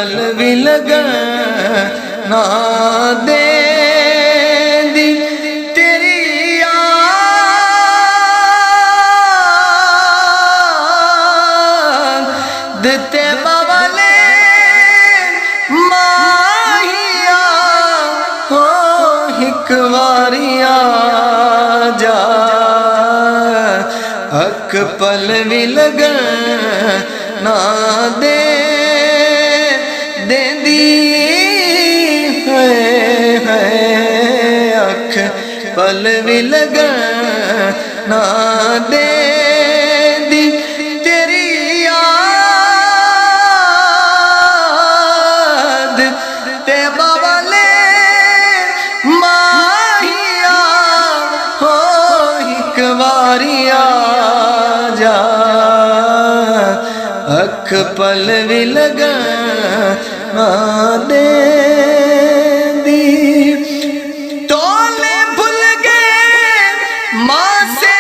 पल भी लगन ना दे दी तेरी याद ते बावले माहिया हो एक वारिया जा अख पल भी लगन ना दे देंदी है अख पल भी लगन ना दे दी तेरी याद ते बावले माहिया हो एक वारिया जा अख पल भी लगन ना दे दी तोले भूल गए मां से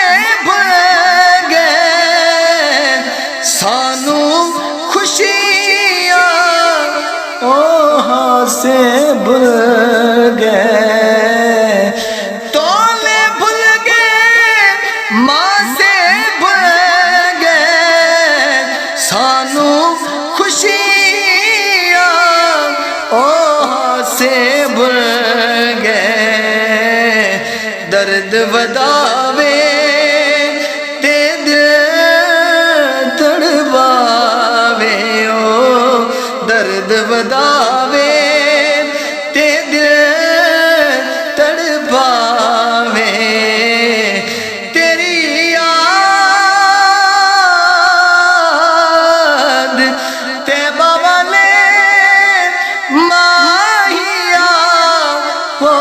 भूल गए सानू खुशियां ओह से भूल गए तोले भूल गए मां से भूल गए सानू खुशियां ओह से भूल गए दर्द वदावे ते दिल तड़वावे ओ दर्द वदावे ते दिल तड़वावे तेरी याद ते बावले माहिया हो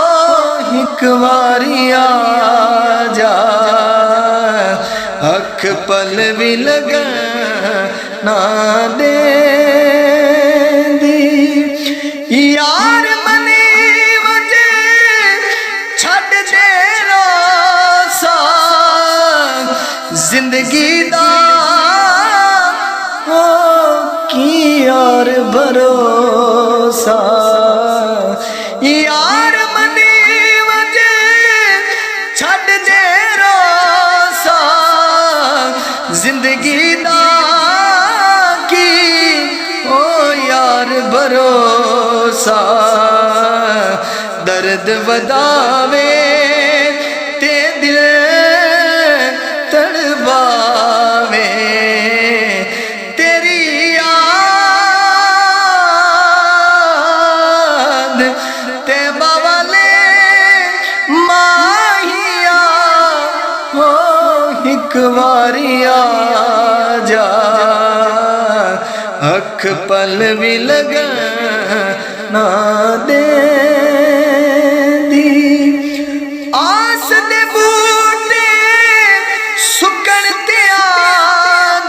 एक वारिया जा अख पल भी लगन ना दे दी यार मनी वजे छड़ दे रोसा जिंदगी दा हो की यार भरोसा यार मनी वजे छड़ दे रोसा जिंदगी दा की ओ यार भरोसा दर्द वदावे ते दिल तड़वावे तेरी याद ते बावले माहिया हो एक वारिया जा अख पल भी लगन ना दे दी आस दे बूटे सुकन ते आ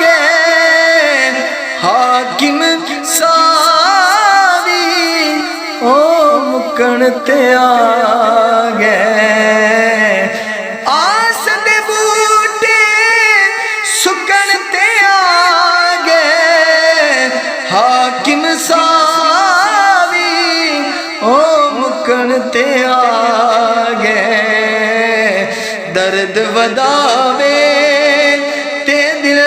गए हाकिम सावी ओ मुकन ते आ गए आस दे बूटे सुकन ते आ गए हाकिम सावी ओ मुकन ते आ गए दर्द वदावे ते दिल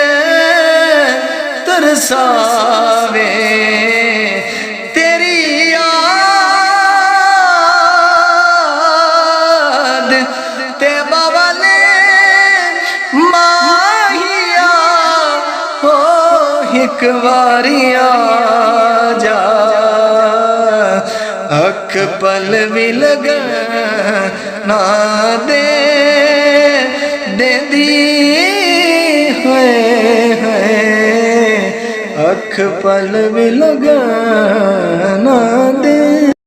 तरसावे तेरी याद ते बावले माहिया हो एक वारिया जा अख पल भी लगन ना दे दी है अख पल भी लगन ना दे